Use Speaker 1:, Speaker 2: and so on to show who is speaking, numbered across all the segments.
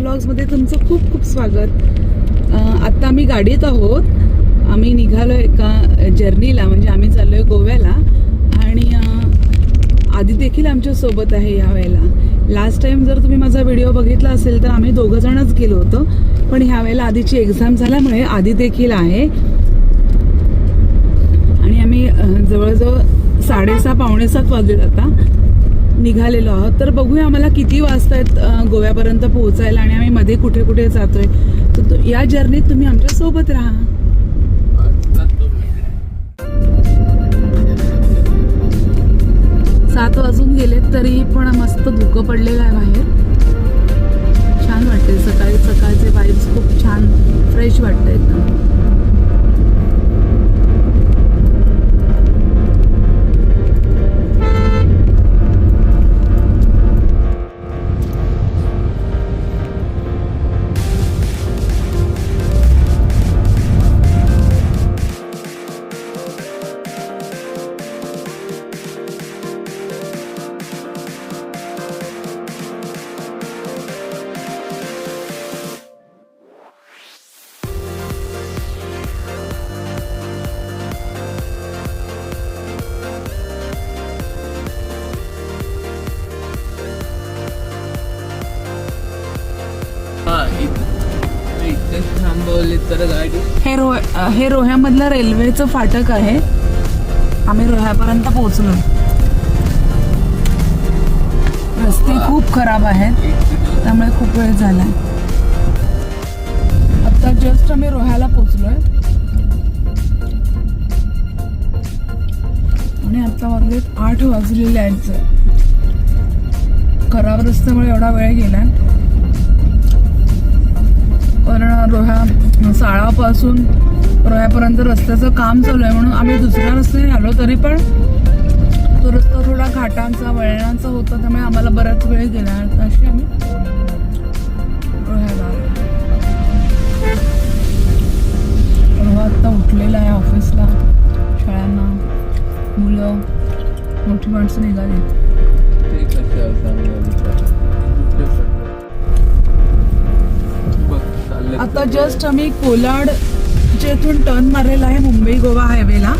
Speaker 1: व्लॉग्समध्ये तुमचं खूप खूप स्वागत. आत्ता आम्ही गाडीत आहोत. आम्ही निघालो एका जर्नीला, म्हणजे आम्ही चाललोय गोव्याला. आणि आधी देखील आमच्या सोबत आहे या वेळेला. लास्ट टाइम जर तुम्ही माझा व्हिडिओ बघितला असेल तर आम्ही दोघं जणच गेलो होतो, पण ह्या वेळेला आधीची एक्झाम झाल्यामुळे आधी देखील आहे. आणि आम्ही जवळजवळ 6:30 पावणे 7 वाजले आता निघालेलो आहोत. तर बघूया आम्हाला किती वाजतायत गोव्यापर्यंत पोहोचायला आणि आम्ही मध्ये कुठे कुठे जातोय. तर या जर्नीत तुम्ही आमच्या सोबत राहा. 7 वाजून गेलेत तरी पण मस्त धुकं पडलेलं आहे बाहेर. छान वाटते सकाळी सकाळचे वाइब्स खूप छान फ्रेश वाटतं एकदम.
Speaker 2: थांबवली तर गाडी.
Speaker 1: हे रोह्यामधलं रेल्वेचं फाटक आहे. आम्ही रोह्यापर्यंत पोहोचलो. रस्ते खूप खराब आहेत त्यामुळे खूप वेळ झालाय. आता जस्ट आम्ही रोह्याला पोहोचलोय आणि आता वाजले 8 वाजलेले आहेत. खराब रस्त्यामुळे एवढा वेळ गेलाय. कारण रोह्या साळापासून रोह्यापर्यंत रस्त्याचं काम चालू आहे म्हणून आम्ही दुसऱ्या रस्त्याने आलो. तरी पण तो रस्ता थोडा घाटांचा वळणांचा होता त्यामुळे आम्हाला बराच वेळ गेला. अशी आम्ही रोह्याला आलो. रोहा आत्ता उठलेला आहे ऑफिसला. शाळांना मुलं मोठी माणसं निघाली. आता जस्ट आम्ही कोलाडच्या इथून टर्न मारलेला आहे मुंबई गोवा हायवेला.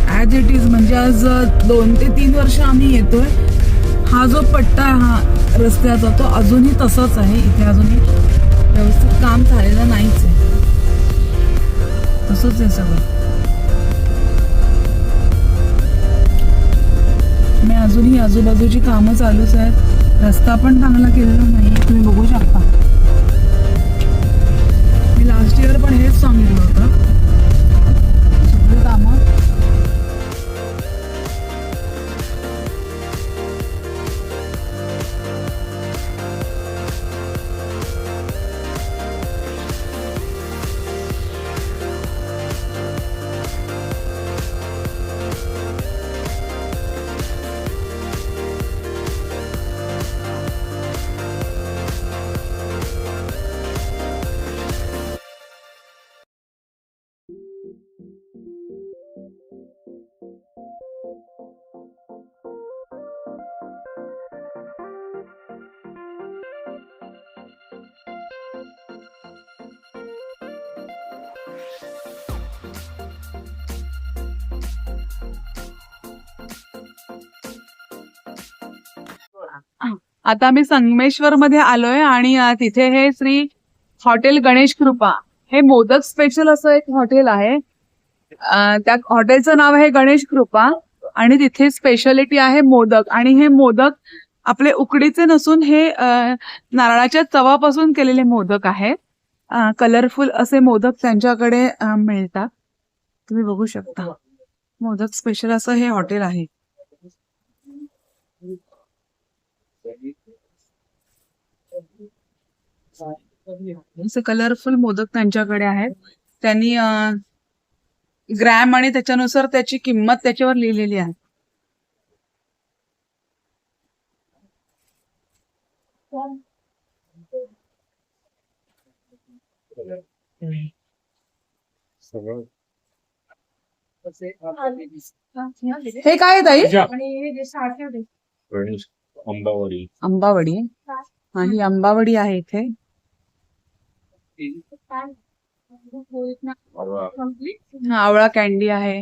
Speaker 1: ॲज इट इज म्हणजे आज 2 ते 3 वर्ष आम्ही येतोय. हा जो पट्टा आहे हा रस्त्याचा तो अजूनही तसाच आहे. इथे अजूनही व्यवस्थित काम झालेलं नाहीच आहे. तसंच आहे सगळं. मी अजूनही आजूबाजूची कामं चालूच आहेत. रस्ता पण चांगला केलेला नाही तुम्ही बघू शकता. लास्ट इयर पण हेच सांगितलं होतं. सगळी कामं आता आम्ही संगमेश्वर मध्ये आलोय आणि तिथे हे श्री हॉटेल गणेश कृपा हे मोदक स्पेशल असं एक हॉटेल आहे. त्या हॉटेलचं नाव आहे गणेश कृपा आणि तिथे स्पेशालिटी आहे मोदक. आणि हे मोदक आपले उकडीचे नसून हे नारळाच्या चवापासून केलेले मोदक आहेत. कलरफुल असे मोदक त्यांच्याकडे मिळतात. तुम्ही बघू शकता. मोदक स्पेशल असं हे हॉटेल आहे. असे कलरफुल मोदक त्यांच्याकडे आहेत. त्यांनी ग्रॅम आणि त्याच्यानुसार त्याची किंमत त्याच्यावर लिहिलेली आहे. हे काय ताई?
Speaker 3: गणेश आंबावडी.
Speaker 1: आंबावडी. ही आंबावडी आहे इथे. आवळा कॅन्डी आहे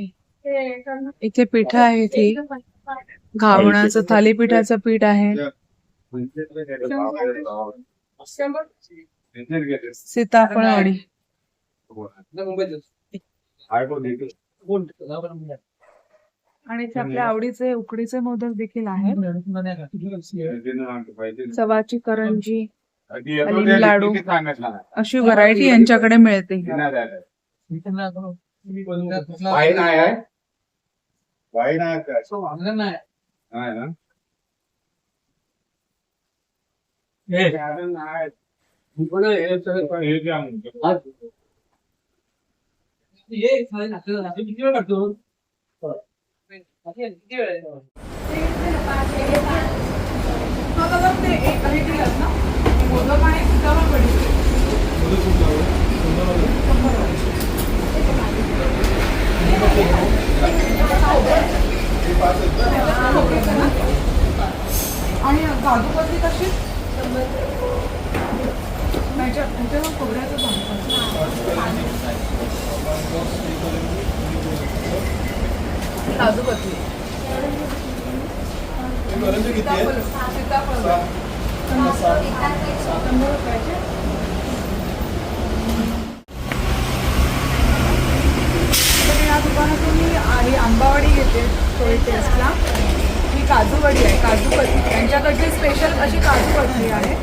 Speaker 1: इथे. पिठं आहे इथे. घावणाचं थालीपीठाचं पीठ आहे. सीताफळ वडी. आणि इथे आपल्या आवडीचे उकडीचे मोदक देखील आहेत. चवाची करंजी, हलीम लाडू अशी व्हरायटी यांच्याकडे मिळते. आणि काजूकतली कशी? खोबऱ्याचं काजूकतली. या दुकानातून मी ही आंबावडी घेते थोडी टेस्टला. ही काजूवडी आहे, काजूकतली. त्यांच्याकडची स्पेशल अशी काजूकतली आहे.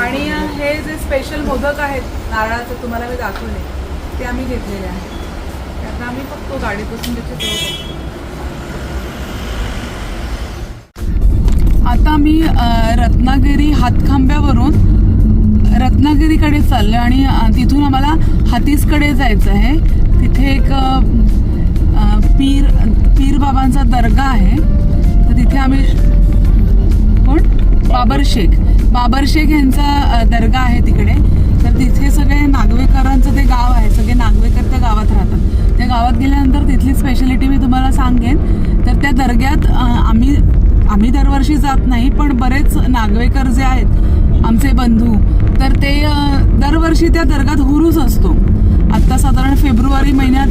Speaker 1: आणि हे जे स्पेशल मोदक आहेत नारळाचे तुम्हाला मी दाखवले ते आम्ही घेतलेले आहे. आता आम्ही फक्त गाडीपासून त्याची चव बघतो. आता मी रत्नागिरी हातखांब्यावरून रत्नागिरीकडे चाललो आणि तिथून आम्हाला हातीसकडे जायचं आहे. तिथे एक पीर बाबांचा दर्गा आहे. तर तिथे आम्ही बाबर शेख यांचा दर्गा आहे तिकडे. तर तिथे सगळे नागवेकरांचं ते गाव आहे. सगळे नागवेकर त्या गावात राहतात. त्या गावात गेल्यानंतर तिथली स्पेशालिटी मी तुम्हाला सांगेन. तर त्या दर्ग्यात आम्ही दरवर्षी जात नाही, पण बरेच नागवेकर जे आहेत आमचे बंधू, तर ते दरवर्षी त्या दर्ग्यात हुरूस असतो. आत्ता साधारण फेब्रुवारी महिन्यात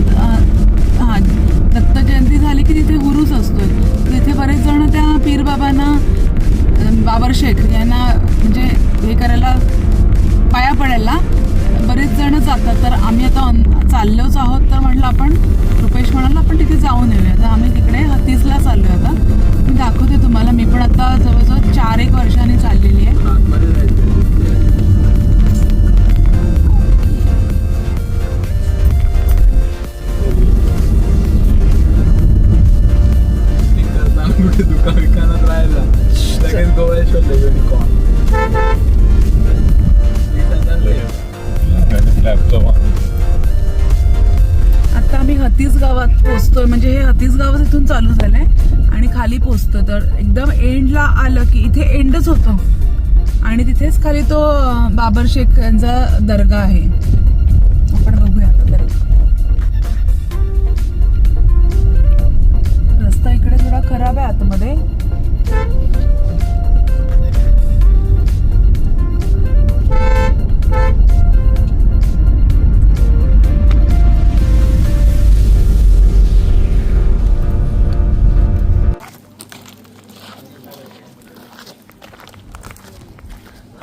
Speaker 1: दत्त जयंती झाली की तिथे हुरूस असतोय. तिथे बरेच जण त्या पीर बाबांना, बाबर शेख यांना म्हणजे हे करायला, पाया पडायला बरेच जण जातात. तर आम्ही आता चाललोच आहोत. तर म्हटलं आपण, रुपेश म्हणाला आपण तिथे जाऊन येऊया. तर आम्ही तिकडे हतीसला चाललोय. आता मी दाखवते तुम्हाला. मी पण आता जवळजवळ 4-1 वर्षांनी चाललेली आहे.
Speaker 2: दुकानात राहायला लगेच गोव्याला युनिकॉर्न.
Speaker 1: आता आम्ही हतीस गावात पोहोचतोय. म्हणजे हे हतीस गाव इथून चालू झालंय आणि खाली पोहोचतो. तर एकदम एंडला आलं की इथे एंडच होतो आणि तिथेच खाली तो बाबर शेख यांचा दर्गा आहे. आपण बघूया आता दर्गा. रस्ता इकडे थोडा खराब आहे आतमध्ये.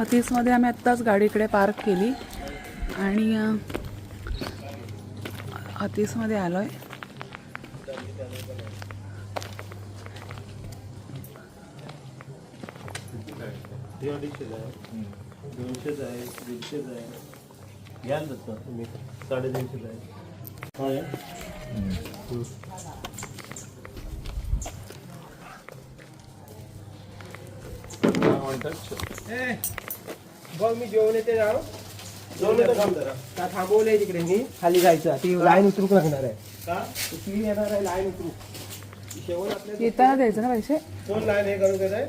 Speaker 1: हतीसमध्ये आम्ही आत्ताच गाडी इकडे पार्क केली आणि हतीसमध्ये आलोय.
Speaker 3: घ्याल तुम्ही 350 आहे.
Speaker 2: बघ मी जेवण येते ना, थांबवलंय तिकडे. मी खाली जायचं, ती लाईन उतरूक लागणार आहे. ती येणार आहे लाईन उतरू. शेवण आपल्या
Speaker 1: येताना द्यायचं ना पैसे.
Speaker 2: कोण लाईन हे करून घेत आहे.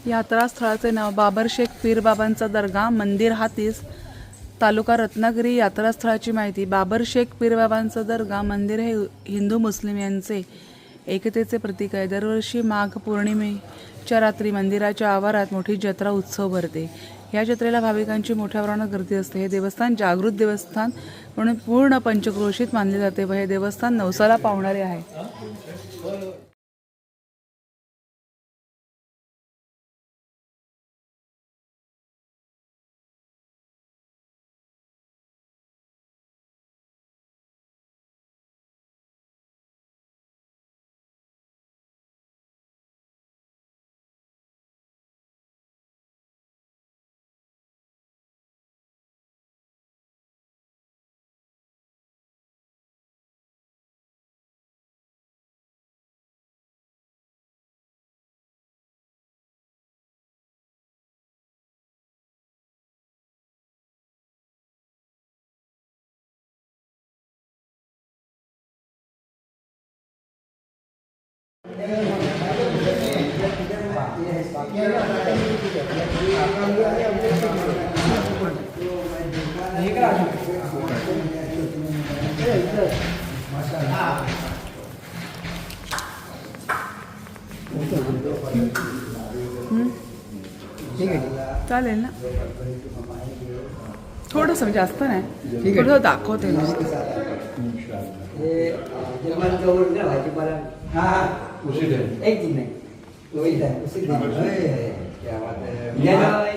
Speaker 1: यात्रा स्थळाचे नाव बाबर शेख पीर बाबांचा दर्गा, मंदिर हातीस, तालुका रत्नागिरी यात्रास्थळाची माहिती. बाबर शेख पीरबाबांचं दर्गा मंदिर हे हिंदू मुस्लिम यांचे एकतेचे प्रतीक आहे. दरवर्षी माघ पौर्णिमेच्या रात्री मंदिराच्या आवारात मोठी जत्रा उत्सव भरते. या जत्रेला भाविकांची मोठ्या प्रमाणात गर्दी असते. हे देवस्थान जागृत देवस्थान म्हणून पूर्ण पंचक्रोशीत मानले जाते व हे देवस्थान नवसाला पावणारे आहे. चालेल ना, थोडंसं जास्त नाही, थोडं दाखवते नुसतं.
Speaker 2: एक दिन नहीं तो इधर उसी दिन क्या बात है.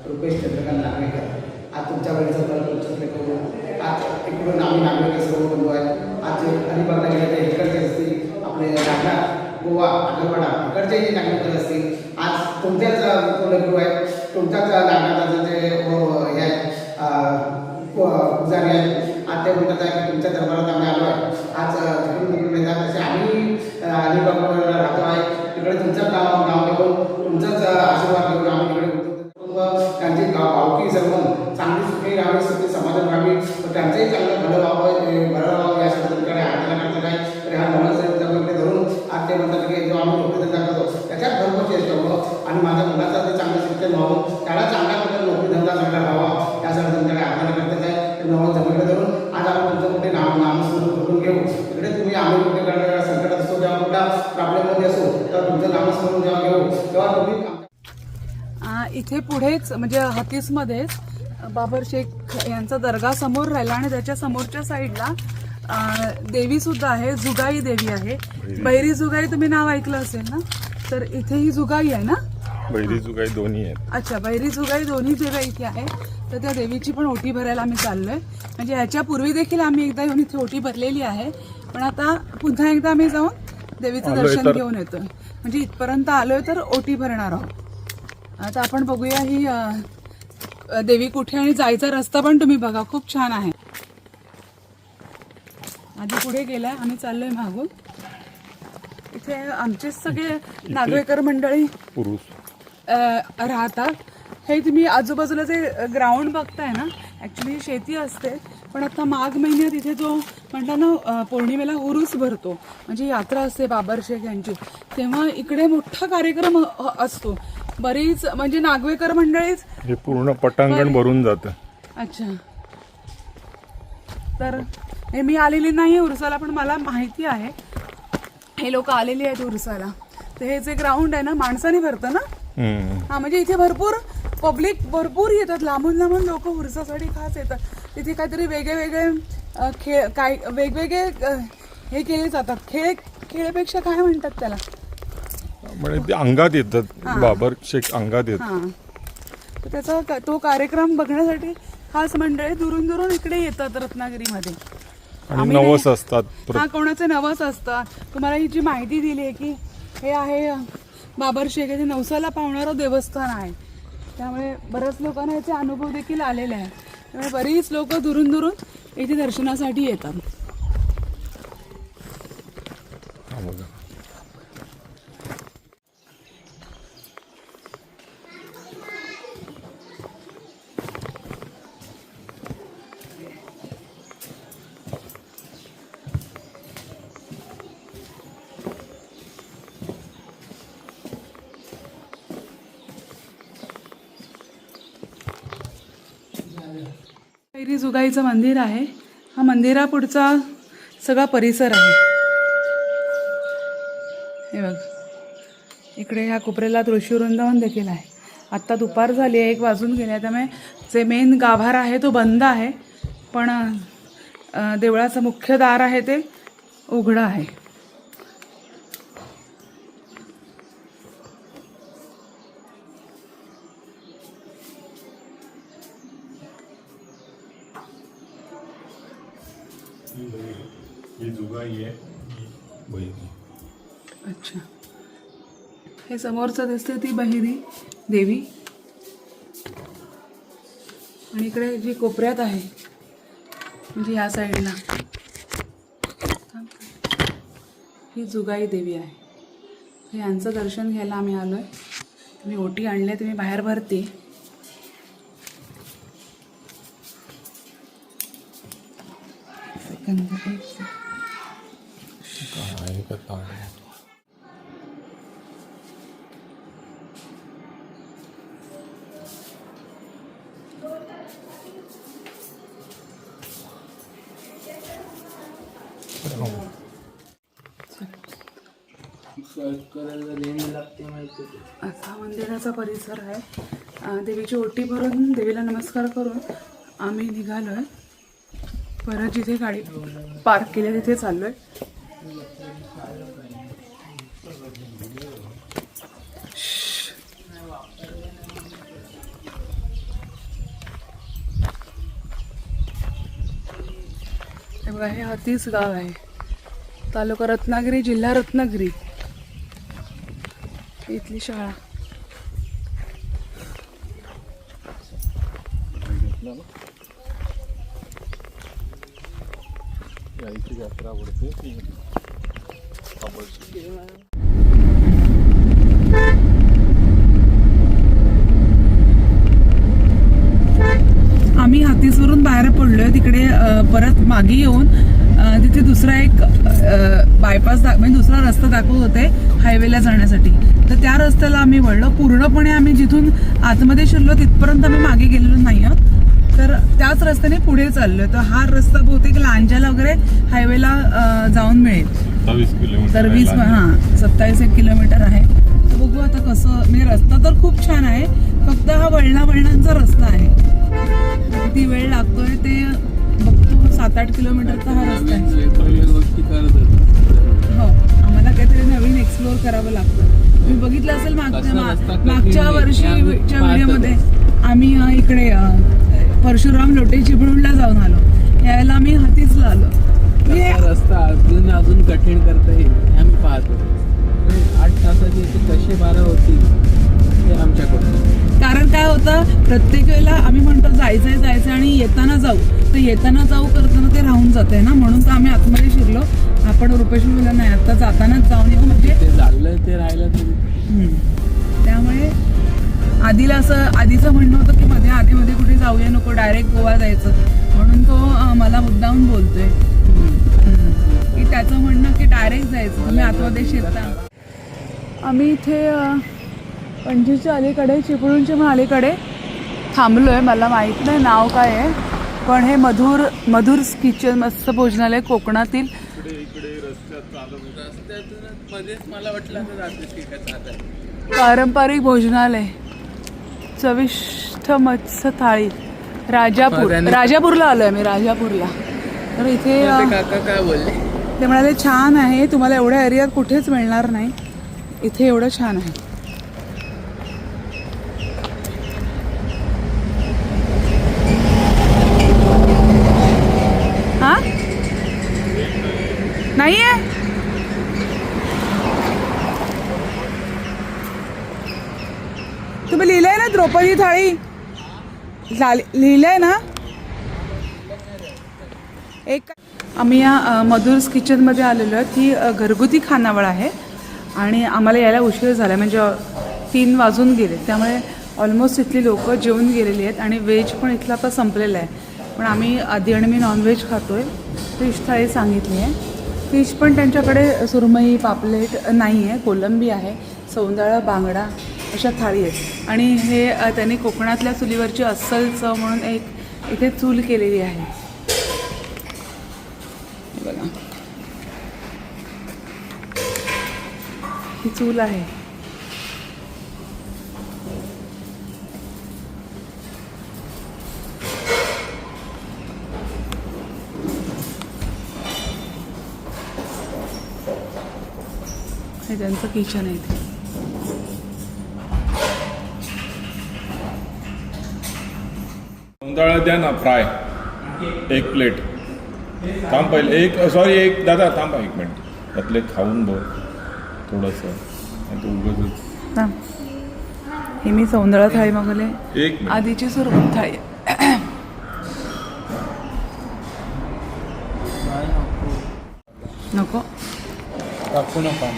Speaker 2: रुपेश चंद्रकांत नागवेकर. आज तुमच्या वेळेचा तर तुमच्यातले करून आज इकडून आम्ही नागवेकर सर्व बंधू आहेत. आज अलिबागला गेले तर इकडचे असतील, आपले नागनाथ गोवा आगरवाडा इकडचे जे नागवेकर असतील. आज तुमच्याच कुलगुरू आहेत, तुमच्याच नागनाथाचं जे हे आहेत पुजारी आहेत. आज ते म्हणतात आहे की तुमच्या दरबारात आम्ही आलो आहे. आज तिकडून तिकडून येतात तसे आम्ही अलिबागवर राहतो आहे. तिकडे तुमचं नाव घेऊन तुमचाच आशीर्वाद घेऊन आम्ही तिकडे त्यांची भावकी सर्व चांगली सुखी राहावी, सुखी समाधान राहावी, त्यांचंही चांगलं भलं व्हावं व्हावं यासाठी तुमच्याकडे आराधना करतात आहे. तर ह्या नवसकडे धरून आज ते म्हणतात की जो आम्ही नोकरीधंदा करतो त्याच्यात भरपूर चेष्टा व्हावं आणि माझ्या मुलाचा ते चांगलं शिक्षण व्हावं, त्याला चांगल्या प्रकारे नोकरीधंदा चांगला व्हावा यासाठी तुमच्याकडे आराधना करतात आहे. नवस जमीकडे धरून आज आपण तुमचं कुठे नामस्मरण करून घेऊ.
Speaker 1: इथे पुढेच म्हणजे हातीसमध्येच बाबर शेख यांचा दर्गा समोर राहिला आणि त्याच्या समोरच्या साईडला देवी सुद्धा आहे, जुगाई देवी आहे. बैरी जुगाई तुम्ही नाव ऐकलं असेल ना, तर इथे ही जुगाई आहे ना.
Speaker 4: बैरी जुगाई दोन्ही आहेत.
Speaker 1: अच्छा, बैरी जुगाई दोन्ही देव्या इथे आहे. तर त्या देवीची पण ओटी भरायला आम्ही चाललोय. म्हणजे ह्याच्यापूर्वी देखील आम्ही एकदा येऊन इथे ओटी भरलेली आहे, पण आता पुन्हा एकदा आम्ही जाऊन देवीचं दर्शन घेऊन येतोय. म्हणजे इथपर्यंत आलोय तर ओटी भरणार आहोत. आता आपण बघूया ही देवी कुठे आणि जायचा रस्ता पण तुम्ही बघा, खूप छान आहे. आधी पुढे गेलाय, आम्ही चाललोय मागून. इथे आमचेच सगळे नागवेकर मंडळी
Speaker 4: पुरुष
Speaker 1: राहतात. हे तुम्ही आजूबाजूला जे ग्राउंड बघताय ना, ऍक्च्युली शेती असते, पण आता माघ महिन्यात इथे जो म्हणतात ना पौर्णिमेला हुरूस भरतो, म्हणजे यात्रा असते बाबर शेख यांची, तेव्हा इकडे मोठा कार्यक्रम असतो. बरीच म्हणजे नागवेकर मंडळीच
Speaker 4: हे पूर्ण पटांगण भरून जातं.
Speaker 1: अच्छा, तर हे मी आलेली नाही उरसाला, पण मला माहिती आहे हे लोक आलेली आहेत उरसाला. तर हे जे ग्राउंड आहे ना, माणसाने भरतं ना. हा, म्हणजे इथे भरपूर पब्लिक भरपूर येतात, लांबून लांबून लोक उरसासाठी खास येतात. तिथे काहीतरी वेगळे वेगळे खेळ, काय वेगवेगळे हे केले जातात. खेळपेक्षा काय म्हणतात त्याला,
Speaker 4: म्हणजे ते अंगात येतात, बाबर शेख अंगात येतात.
Speaker 1: हा, तर त्याचा तो कार्यक्रम बघण्यासाठी खास मंडळी दुरून दुरून इकडे येतात रत्नागिरीमध्ये.
Speaker 4: आणि नवस असतात.
Speaker 1: हा, कोणाचे नवस असतात. तुम्हाला ही जी माहिती दिली आहे की हे आहे बाबर शेख, हे नवसाला पावणारं देवस्थान आहे, त्यामुळे बऱ्याच लोकांना याचे अनुभव देखील आलेले आहेत. त्यामुळे बरीच लोक दुरून दुरून इथे दर्शनासाठी येतात.
Speaker 4: हा बघा.
Speaker 1: बैरी जुगाईचं मंदिर आहे. हा मंदिरापुढचा सगळा परिसर आहे. हे बघ, इकडे ह्या कोपऱ्याला तुळशी वृंदावन देखील आहे. आत्ता दुपार झाली आहे, 1 वाजून गेले, त्यामुळे जे मेन गाभारा आहे तो बंद आहे, पण देवळाचं मुख्य दार आहे ते उघडं आहे.
Speaker 4: ही जुगाई आहे, बैरी.
Speaker 1: अच्छा, हे समोरचं दिसते ती बहिरी देवी, आणि इकडे जी कोपऱ्यात आहे म्हणजे या साईडला ही जुगाई देवी आहे. यांचं दर्शन घ्यायला आम्ही आलोय. मी ओटी आणले, तुम्ही बाहेर भरते. असा मंदिराचा परिसर आहे. देवीची ओटी भरून देवीला नमस्कार करून आम्ही निघालोय. परत जिथे गाडी पार्क केली तिथे चाललोय. हे बघा, हे हातीस गाव आहे, तालुका रत्नागिरी, जिल्हा रत्नागिरी. इथली शाळा.
Speaker 4: यात्रा आवडते.
Speaker 1: आम्ही हातीसवरून बाहेर पडलोय. तिकडे परत मागे येऊन तिथे दुसरा एक बायपास म्हणजे दुसरा रस्ता दाखवत होते हायवेला जाण्यासाठी. तर त्या रस्त्याला आम्ही वळलो. पूर्णपणे आम्ही जिथून आतमध्ये शिरलो तिथपर्यंत आम्ही मागे गेलेलो नाही आहोत, तर त्याच रस्त्याने पुढे चाललोय. तर हा रस्ता बहुतेक लांजाला वगैरे हायवेला जाऊन मिळेल.
Speaker 4: 27 किलोमीटर.
Speaker 1: तर 27 किलोमीटर आहे. तर बघू आता कसं. म्हणजे रस्ता तर खूप छान आहे, फक्त हा वळणांचा रस्ता आहे. किती वेळ लागतोय ते बघतो. 7-8 किलोमीटरचा हा रस्ता आहे. हो, आम्हाला काहीतरी नवीन एक्सप्लोर करावं लागतं. तुम्ही बघितलं असेल मागच्या वर्षीच्या व्हिडिओमध्ये आम्ही इकडे परशुराम लोटे चिपळूणला जाऊन आलो. यावेळेला आम्ही हातीसला आलो.
Speaker 5: रस्ता अजून कठीण करता येईल हे आम्ही पाहतो. 8 तासाची कशी 12 होती हे आमच्याकडून.
Speaker 1: कारण काय होतं, प्रत्येक वेळेला आम्ही म्हणतो जायचंय आणि येताना जाऊ, तर येताना जाऊ करताना ते राहून जाते ना, म्हणून तर आम्ही आतमध्ये शिरलो. आपण रुपेश्वरीला नाही, आता जातानाच जाऊन येऊ. म्हणजे
Speaker 5: ते झालं ते राहिलं तरी.
Speaker 1: त्यामुळे आधीचं म्हणणं होतं की आधीमध्ये कुठे जाऊया नको, डायरेक्ट गोवा जायचं, म्हणून तो मला मुद्दाहून बोलतोय की त्याचं म्हणणं की डायरेक्ट जायचं, तुम्ही आतमध्ये शिरता. आम्ही इथे पणजीच्या अलीकडे, चिपळूणच्या पण अलीकडे थांबलोय. मला माहीत नाही नाव काय आहे, पण हे मधुर किचन मस्त भोजनालय कोकणातील.
Speaker 5: मध्येच मला वाटलं
Speaker 1: पारंपरिक भोजनालय, चविष्ट मत्स्य थाळी, राजापूरला आलोय आम्ही, राजापूरला. तर इथे
Speaker 5: काका काय बोलले,
Speaker 1: ते म्हणाले छान आहे, तुम्हाला एवढ्या एरियात कुठेच मिळणार नाही, इथे एवढं छान आहे. हा नाही आहे. तुम्ही लिहिलंय ना द्रौपदी थाळी, लिहिलंय ना. एक आम्ही या मधुर्स किचनमध्ये आलेलो आहे. ती घरगुती खानावळ आहे आणि आम्हाला यायला उशीर झाला, म्हणजे 3 वाजून गेले. त्यामुळे ऑलमोस्ट इथली लोकं जेवून गेलेली आहेत आणि व्हेज पण इथलं आता संपलेलं आहे. पण आम्ही आधी आणि मी नॉनव्हेज खातो आहे. फिश थाळी सांगितली आहे. फिश पण त्यांच्याकडे सुरमई पापलेट नाही आहे, कोलंबी आहे, सौंदाळा बांगडा अशा थाळी आहेत. आणि हे त्यांनी कोकणातल्या चुलीवरची अस्सल चव म्हणून एक इथे चूल केलेली आहे. बघा, ही चूल आहे. हे त्यांचं किचन आहे इथे.
Speaker 4: सौंदाळा द्या ना फ्राय, 1 प्लेट. थांब पहिले, एक दादा थांबा 1 मिनिट, त्यातले खाऊन बघ थोडंसं.
Speaker 1: हां, हे मी सौंदळा थाळी मागवले,
Speaker 4: 1 मिनिट.
Speaker 1: आधीची सुरमई थाळी. नको
Speaker 5: टाकू नका,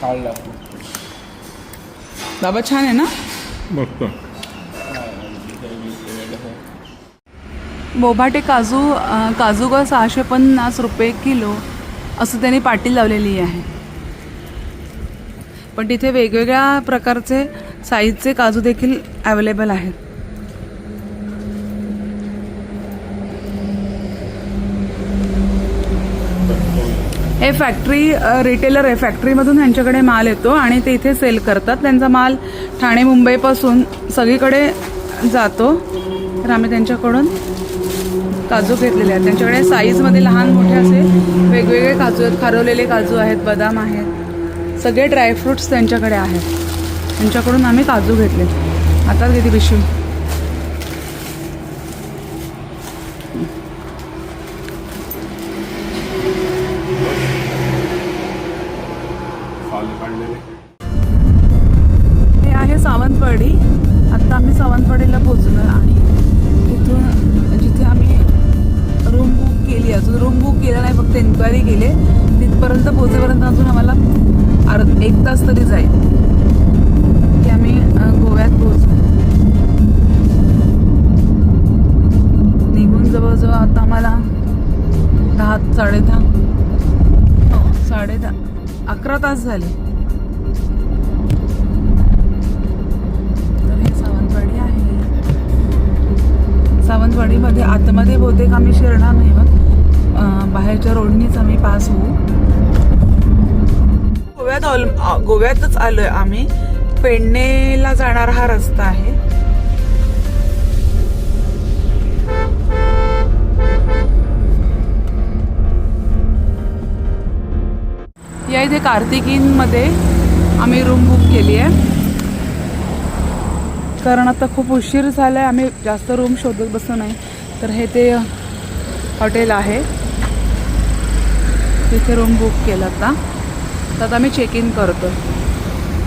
Speaker 5: काढला
Speaker 1: बाबा, छान आहे ना.
Speaker 4: बघतो.
Speaker 1: बोभाटे काजू का 650 रुपये किलो असं त्यांनी पाटी लावलेली आहे. पण तिथे वेगवेगळ्या प्रकारचे साईजचे काजू देखील अवेलेबल आहेत. हे फॅक्टरी रिटेलर आहे, फॅक्टरीमधून त्यांच्याकडे माल येतो आणि ते इथे सेल करतात. त्यांचा माल ठाणे मुंबईपासून सगळीकडे जातो. तर आम्ही त्यांच्याकडून काजू घेतलेले आहेत. त्यांच्याकडे साईजमध्ये लहान मोठे असे वेगवेगळे काजू आहेत. खारवलेले काजू आहेत, बदाम आहेत, सगळे ड्रायफ्रुट्स त्यांच्याकडे आहेत. त्यांच्याकडून आम्ही काजू घेतले. आता किती पिशवी. हे आहे सावंतवाडी. आता आम्ही सावंतवाडीला पोहोचलो आणि तिथून जिथे आम्ही रूम बुक केली, अजून रूम बुक केलं नाही, फक्त एन्क्वायरी केली. तिथपर्यंत पोहोचेपर्यंत अजून आम्हाला 1 तास तरी जाईल की आम्ही गोव्यात पोहोचू. निघून जवळजवळ आता आम्हाला 10 साडे 10 11 तास झाले. तर हे सावंतवाडी आहे. सावंतवाडीमध्ये आतमध्ये बहुतेक आम्ही शिरणार नाही आहोत, बाहेरच्या रोडनीच आम्ही पास होऊ. गोव्यातच आलोय आम्ही. पेडणेला जाणारा हा रस्ता आहे. इथे कार्तिकीमध्ये आम्ही रूम बुक केली आहे, कारण आता खूप उशीर झाला आहे. आम्ही जास्त रूम शोधत बसलो नाही. तर हे ते हॉटेल आहे, तिथे रूम बुक केलं आता. तर आता आम्ही चेक इन करतो.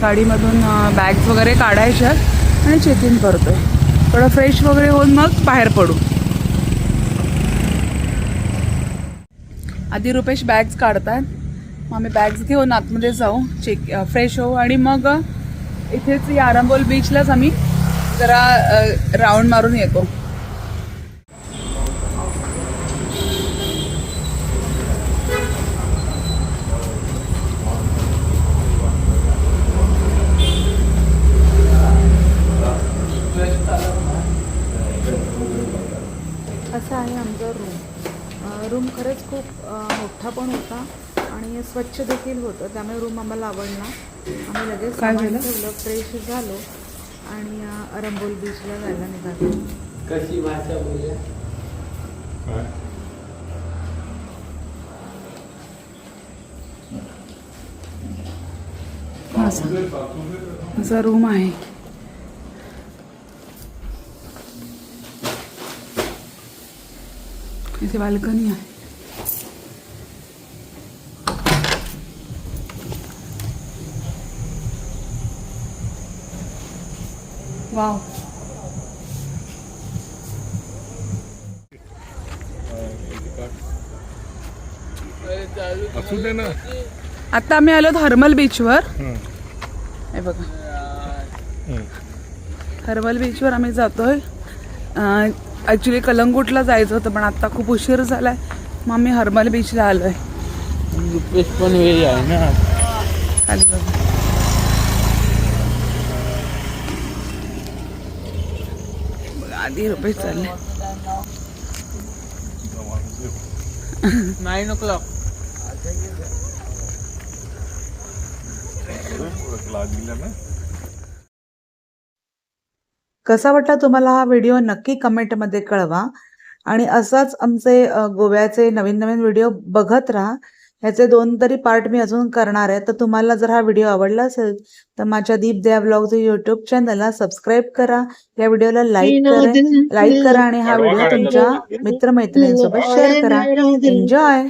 Speaker 1: गाडीमधून बॅग्स वगैरे काढायच्या आणि चेक इन करतो. थोडं फ्रेश वगैरे होऊन मग बाहेर पडू. आधी रुपेश बॅग्स काढतात, मग आम्ही बॅग्स घेऊन आतमध्ये जाऊ, फ्रेश होऊ आणि मग इथेच या आरंबोल बीचलाच आम्ही जरा राऊंड मारून येतो. असं आहे आमचा रूम खरंच खूप मोठा पण होता आणि स्वच्छ देखील होतं, त्यामुळे रूम आम्हाला आवडला. आम्ही लगेच सामान ठेवलं, फ्रेश झालो आणि आरंबोल बीचला जायला निघालो.
Speaker 5: कशी भाषा बोलल्या.
Speaker 1: असा रूम आहे. इथे बाल्कनी आहे. वाव.
Speaker 4: असू दे ना.
Speaker 1: आता आम्ही आलो हर्मल बीचवर. हे बघा, हर्मल बीचवर आम्ही जातोय. ॲक्च्युली कलंगूटला जायचं होतं, पण आता खूप उशीर झालाय, मग आम्ही हर्मल बीचला आलोय.
Speaker 5: रुपेश पण वेळ आहे ना.
Speaker 1: खाली बघा. आधी रुपेश चालले.
Speaker 5: 9 o'clock.
Speaker 1: कसा वाटला तुम्हाला हा व्हिडिओ नक्की कमेंटमध्ये कळवा. आणि असाच आमचे गोव्याचे नवीन नवीन व्हिडिओ बघत राहा. ह्याचे 2 तरी पार्ट मी अजून करणार आहे. तर तुम्हाला जर हा व्हिडिओ आवडला असेल तर माझ्या दीप दया ब्लॉग्स यूट्यूब चॅनलला सबस्क्राईब करा. या व्हिडिओला लाईक करा आणि हा व्हिडिओ तुमच्या मित्रमैत्रिणींसोबत शेअर करा. एन्जॉय.